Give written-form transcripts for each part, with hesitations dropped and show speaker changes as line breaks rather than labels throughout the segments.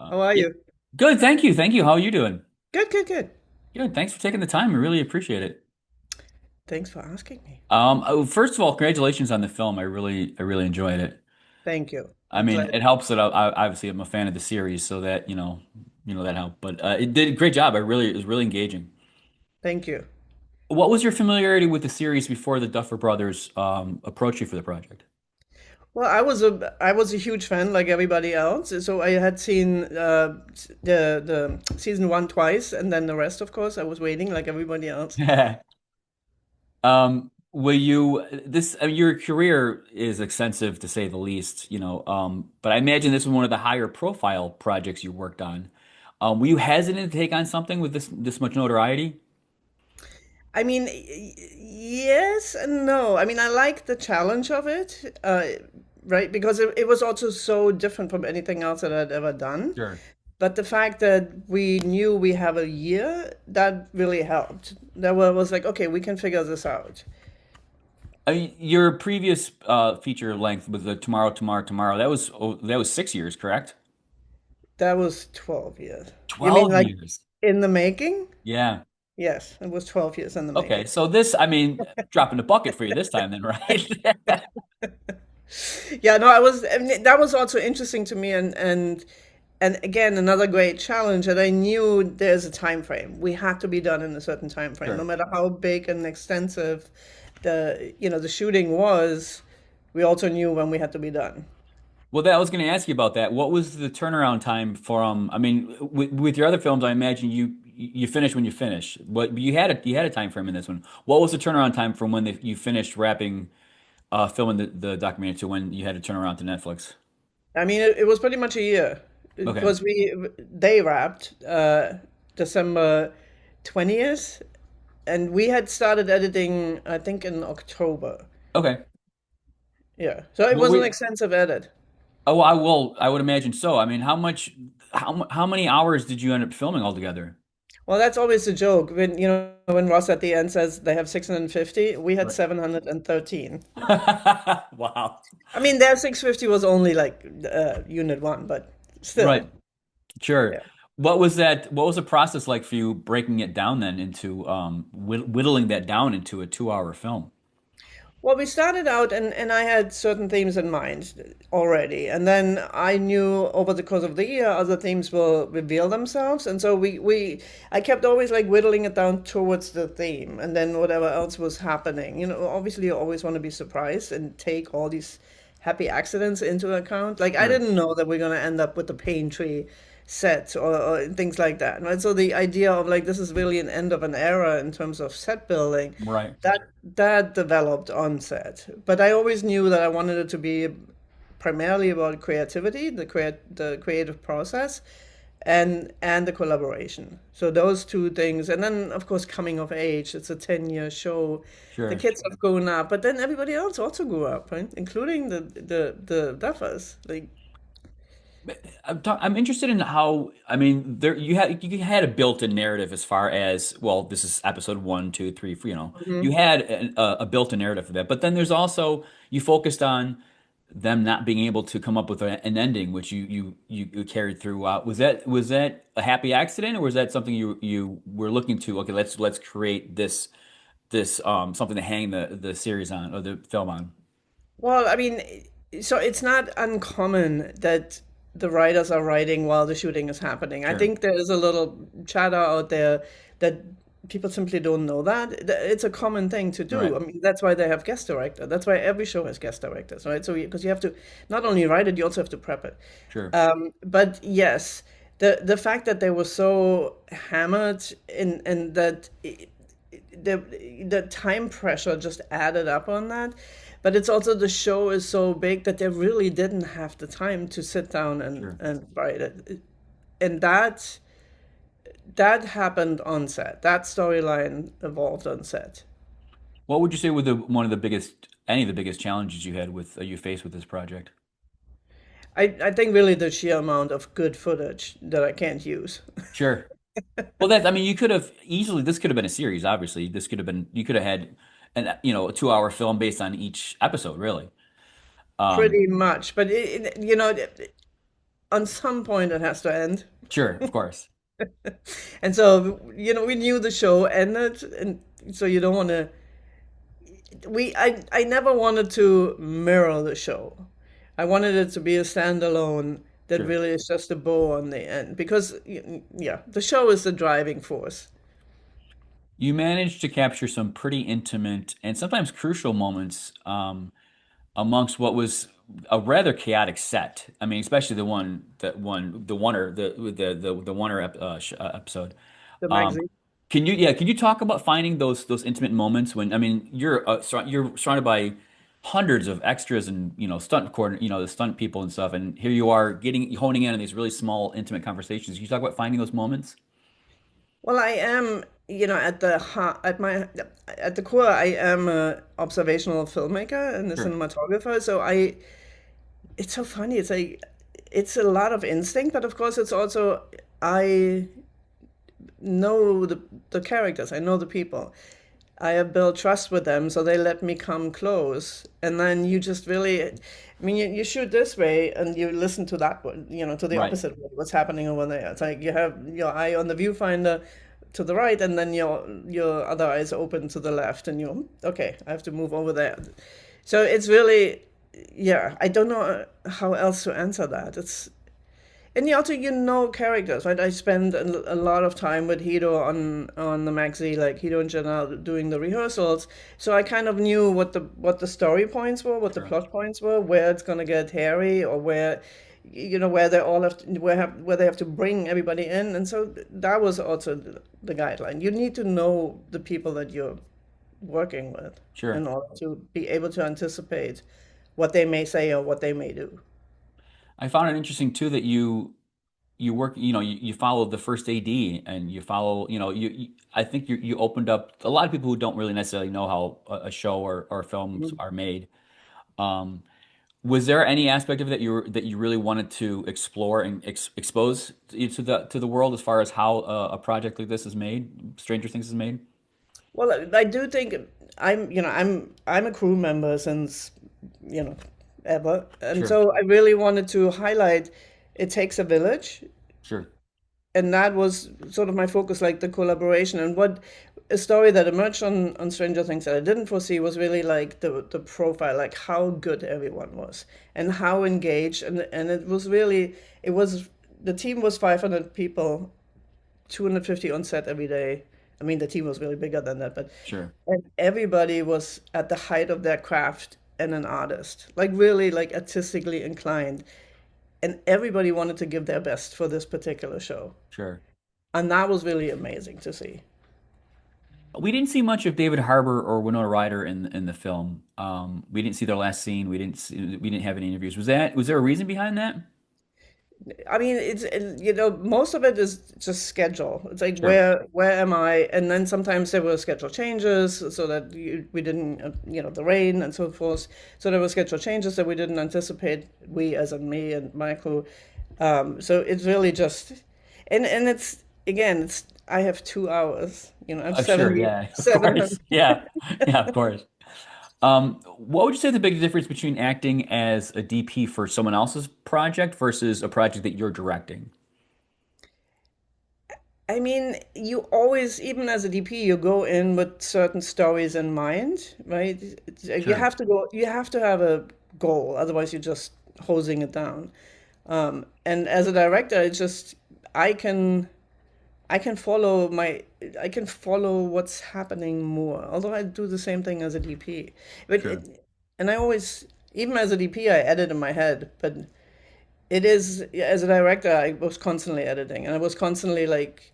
How are
Yeah.
you?
Good, thank you. Thank you. How are you doing?
Good, good, good.
Good. Thanks for taking the time. I really appreciate it.
Thanks for asking me.
First of all, congratulations on the film. I really enjoyed it.
Thank you.
I
I'm
mean,
glad.
it helps that obviously I'm a fan of the series, so that that helped. But it did a great job. It was really engaging.
Thank you.
What was your familiarity with the series before the Duffer Brothers approached you for the project?
Well, I was a huge fan like everybody else. So I had seen the season one twice, and then the rest, of course, I was waiting like everybody else.
Will you this your career is extensive to say the least, but I imagine this was one of the higher profile projects you worked on. Were you hesitant to take on something with this much notoriety?
I mean, yes and no. I mean, I like the challenge of it, right? Because it was also so different from anything else that I'd ever done.
Sure.
But the fact that we knew we have a year, that really helped. That was like, okay, we can figure this out.
I mean, your previous feature length was the Tomorrow, Tomorrow, Tomorrow. That was 6 years, correct?
That was 12 years. You mean
12
like
years.
in the making?
Yeah.
Yes, it was 12 years in the
Okay.
making.
So this, I mean, dropping the bucket for you this time then, right?
Yeah, no, I mean, that was also interesting to me and again another great challenge that I knew there's a time frame. We had to be done in a certain time frame. No
Sure.
matter how big and extensive the shooting was, we also knew when we had to be done.
Well, I was going to ask you about that. What was the turnaround time from? I mean, with your other films, I imagine you finish when you finish. But you had a time frame in this one. What was the turnaround time from when you finished wrapping filming the documentary to when you had to turn around to Netflix?
I mean, it was pretty much a year
Okay.
because they wrapped December 20th, and we had started editing, I think, in October.
Okay.
Yeah, so it
Well,
was an extensive edit.
oh, I will. I would imagine so. I mean, how many hours did you end up filming altogether?
Well, that's always a joke when when Ross at the end says they have 650, we had
Right.
713.
Wow.
I mean, their 650 was only like unit one, but still,
Right. Sure.
yeah.
What was the process like for you breaking it down then into whittling that down into a 2 hour film?
Well, we started out and I had certain themes in mind already. And then I knew over the course of the year other themes will reveal themselves. And so I kept always like whittling it down towards the theme and then whatever else was happening. Obviously you always want to be surprised and take all these happy accidents into account. Like I
Sure.
didn't know that we're gonna end up with the pain tree set or things like that, right? So the idea of like this is really an end of an era in terms of set building,
Right.
that developed on set. But I always knew that I wanted it to be primarily about creativity, the creative process, and the collaboration. So those two things, and then of course coming of age. It's a 10-year show. The
Sure.
kids have grown up, but then everybody else also grew up, right? Including the duffers. Like,
I'm interested in how, I mean, you had a built-in narrative as far as, well, this is episode one, two, three, four, you
mhm.
had a built-in narrative for that. But then there's also, you focused on them not being able to come up with an ending, which you carried throughout. Was that a happy accident, or was that something you were looking to? Okay, let's create this something to hang the series on or the film on.
Well, I mean, so it's not uncommon that the writers are writing while the shooting is happening. I
Sure.
think there is a little chatter out there that people simply don't know that. It's a common thing to do.
Right.
I mean, that's why they have guest director. That's why every show has guest directors, right? So because you have to not only write it, you also have to prep it.
Sure.
But yes, the fact that they were so hammered in that the time pressure just added up on that. But it's also the show is so big that they really didn't have the time to sit down
Sure.
and write it. And that happened on set. That storyline evolved on set.
What would you say were any of the biggest challenges you faced with this project?
I think really the sheer amount of good footage that I can't use.
Sure. Well, I mean, this could have been a series, obviously. You could have had a 2 hour film based on each episode, really. Um,
Pretty much. But on some point it has to end.
Sure, of course.
And so, we knew the show ended, and so you don't want to. I never wanted to mirror the show. I wanted it to be a standalone that
Sure.
really is just a bow on the end because, yeah, the show is the driving force.
You managed to capture some pretty intimate and sometimes crucial moments amongst what was a rather chaotic set. I mean, especially the oneer episode.
The
Um,
magazine.
can you talk about finding those intimate moments when, I mean, you're surrounded by hundreds of extras and, the stunt people and stuff, and here you are honing in on these really small, intimate conversations. Can you talk about finding those moments?
Well, I am, at the core, I am a observational filmmaker and a
Sure,
cinematographer. So it's so funny. It's a lot of instinct, but of course, it's also I know the characters. I know the people. I have built trust with them, so they let me come close. And then you just really, I mean, you shoot this way and you listen to that one, to the
right.
opposite way, what's happening over there. It's like you have your eye on the viewfinder to the right, and then your other eye is open to the left, and okay, I have to move over there. So it's really, yeah, I don't know how else to answer that. And you also characters, right? I spend a lot of time with Hiro on the maxi, like Hiro and Janelle doing the rehearsals. So I kind of knew what the story points were, what the
Sure,
plot points were, where it's gonna get hairy, or where they all have to, where they have to bring everybody in. And so that was also the guideline. You need to know the people that you're working with in
sure.
order to be able to anticipate what they may say or what they may do.
I found it interesting too that you work, you follow the first AD and you follow, I think you opened up a lot of people who don't really necessarily know how a show or films are made. Um, was there any aspect of it that you really wanted to explore and expose to the world as far as how a project like this is made, Stranger Things is made?
Well, I do think I'm a crew member since, you know, ever. And
Sure,
so I really wanted to highlight it takes a village,
sure,
and that was sort of my focus, like the collaboration. And what a story that emerged on Stranger Things that I didn't foresee was really like the profile, like how good everyone was and how engaged. And it was the team was 500 people, 250 on set every day. I mean, the team was really bigger than that, but
sure,
and everybody was at the height of their craft and an artist, like really like artistically inclined. And everybody wanted to give their best for this particular show.
sure.
And that was really amazing to see.
We didn't see much of David Harbour or Winona Ryder in the film. We didn't see their last scene. We didn't have any interviews. Was there a reason behind that?
I mean, most of it is just schedule. It's like
Sure,
where am I? And then sometimes there were schedule changes so that we didn't, the rain and so forth. So there were schedule changes that we didn't anticipate. We, as in me and my crew. So it's really just, and it's again, it's I have 2 hours. I'm
sure,
70,
yeah, of course,
700.
yeah, yeah, of course. What would you say the big difference between acting as a DP for someone else's project versus a project that you're directing?
I mean, you always, even as a DP, you go in with certain stories in mind, right? You
Sure,
have to go, you have to have a goal, otherwise you're just hosing it down. And as a director, it's just I can I can follow my I can follow what's happening more. Although I do the same thing as a DP, but
sure,
and I always, even as a DP, I edit in my head, but it is as a director, I was constantly editing, and I was constantly like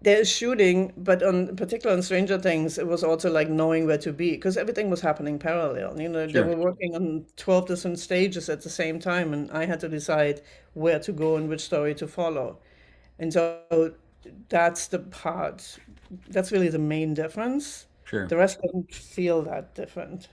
there's shooting, but on particular on Stranger Things, it was also like knowing where to be because everything was happening parallel. They
sure.
were working on 12 different stages at the same time, and I had to decide where to go and which story to follow. And so that's the part, that's really the main difference.
Sure.
The rest doesn't feel that different.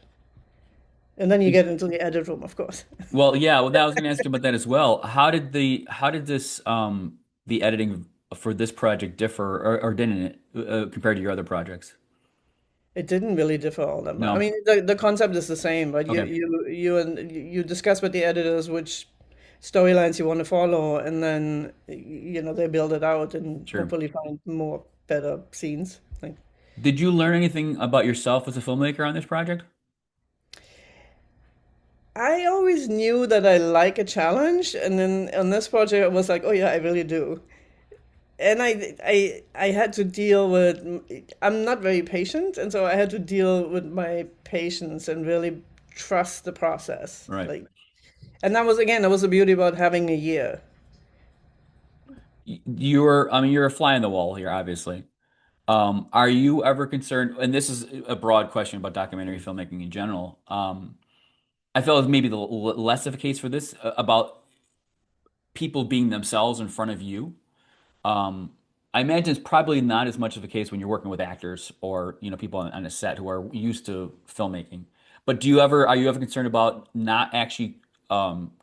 And then you get into the edit room, of course.
Well, yeah, well, that I was going to ask you about that as well. How did this the editing for this project differ or didn't it compared to your other projects?
It didn't really differ all that much. I
No.
mean, the concept is the same, but you
Okay.
you you and you discuss with the editors which storylines you want to follow, and then they build it out and
Sure.
hopefully find more better scenes. Like,
Did you learn anything about yourself as a filmmaker on this project?
I always knew that I like a challenge, and then on this project, I was like, oh yeah, I really do. And I had to deal with. I'm not very patient, and so I had to deal with my patience and really trust the process.
Right.
Like, and that was the beauty about having a year.
I mean, you're a fly on the wall here, obviously. Are you ever concerned, and this is a broad question about documentary filmmaking in general. I feel it's maybe less of a case for this, about people being themselves in front of you. Um, I imagine it's probably not as much of a case when you're working with actors or, people on a set who are used to filmmaking. But are you ever concerned about not actually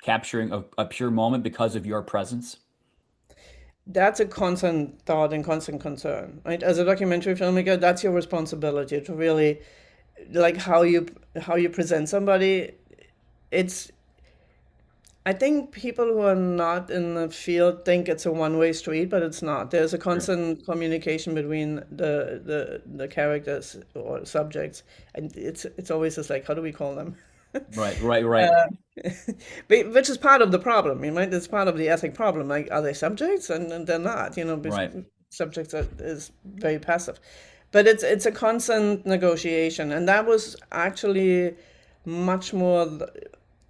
capturing a pure moment because of your presence?
That's a constant thought and constant concern, right? As a documentary filmmaker, that's your responsibility to really like how you present somebody. It's I think people who are not in the field think it's a one-way street, but it's not. There's a
Sure.
constant communication between the characters or subjects, and it's always just like, how do we call them?
Right, right, right,
Uh, which is part of the problem, you might. It's part of the ethic problem. Like, are they subjects? And they're not, because
right,
subjects is very passive. But it's a constant negotiation, and that was actually much more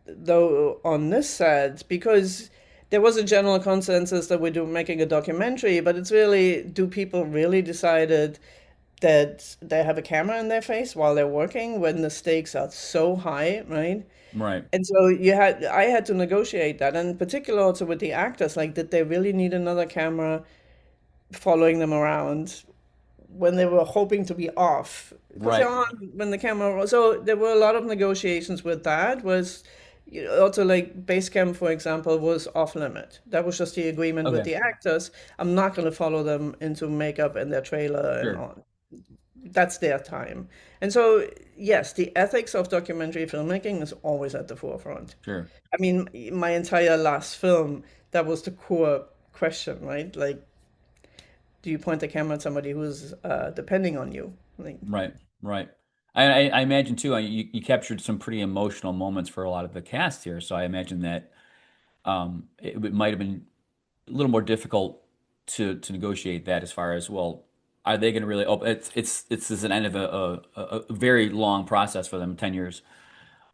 though on this set because there was a general consensus that we're making a documentary, but it's really, do people really decided that they have a camera in their face while they're working when the stakes are so high, right?
right,
And so I had to negotiate that, and in particular also with the actors, like, did they really need another camera following them around when they were hoping to be off? Because they're
right.
on when the camera. So there were a lot of negotiations with that. Was also like base camp, for example, was off limit. That was just the agreement with
Okay,
the actors. I'm not going to follow them into makeup and their trailer and
sure,
on. That's their time. And so, yes, the ethics of documentary filmmaking is always at the forefront.
sure.
I mean, my entire last film, that was the core question, right? Like, do you point the camera at somebody who's depending on you? Like,
Right, right. I imagine too. You captured some pretty emotional moments for a lot of the cast here, so I imagine that it might have been a little more difficult to negotiate that as far as, well, are they going to really? Oh, it's this is an end of a very long process for them, 10 years,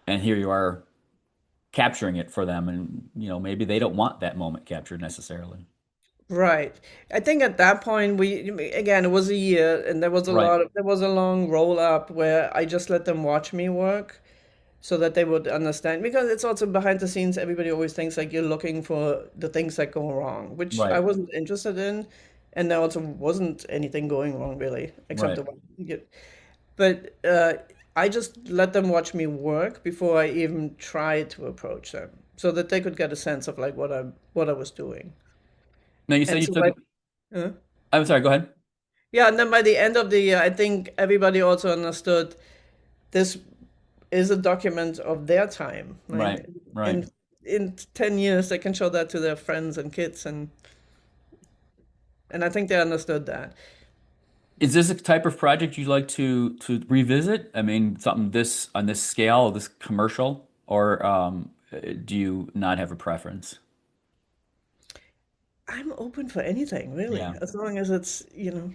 and here you are capturing it for them, and maybe they don't want that moment captured necessarily.
right. I think at that point again, it was a year, and
Right,
there was a long roll up where I just let them watch me work so that they would understand, because it's also behind the scenes. Everybody always thinks like you're looking for the things that go wrong, which I
right,
wasn't interested in, and there also wasn't anything going wrong really, except
right.
the one. But I just let them watch me work before I even tried to approach them, so that they could get a sense of like what I was doing.
Now you said
And
you
so
took.
like, uh,
I'm sorry. Go ahead.
yeah, and then by the end of the year, I think everybody also understood this is a document of their time,
Right,
right?
right.
In 10 years, they can show that to their friends and kids, and I think they understood that.
Is this a type of project you'd like to revisit? I mean, something this on this scale, this commercial, or do you not have a preference?
I'm open for anything, really,
Yeah,
as long as it's,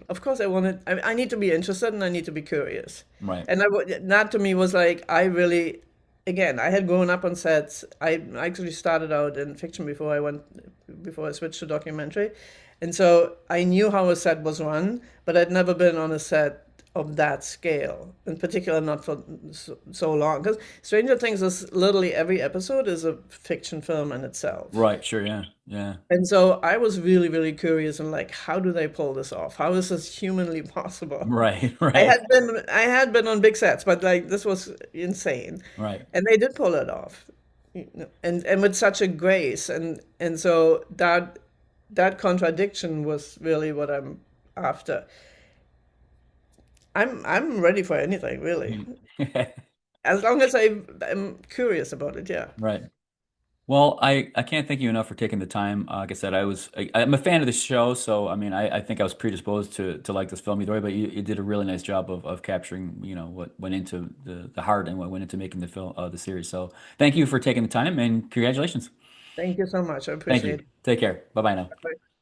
of course I want to, I need to be interested and I need to be curious.
right,
And that to me was like, again, I had grown up on sets. I actually started out in fiction before I switched to documentary. And so I knew how a set was run, but I'd never been on a set of that scale, in particular, not for so long. Because Stranger Things is literally every episode is a fiction film in itself.
right. Sure, yeah, yeah.
And so I was really, really curious and like, how do they pull this off? How is this humanly possible?
Right, right,
I had been on big sets, but like this was insane.
right.
And they did pull it off. And with such a grace. And so that contradiction was really what I'm after. I'm ready for anything, really.
Mhm.
As long as I'm curious about it, yeah.
Right. Well, I can't thank you enough for taking the time. Like I said, I'm a fan of the show, so I mean, I think I was predisposed to like this film either way. But you did a really nice job of capturing, what went into the heart and what went into making the film, the series. So thank you for taking the time and congratulations.
Thank you so much. I
Thank
appreciate
you. Take care. Bye bye now.
it.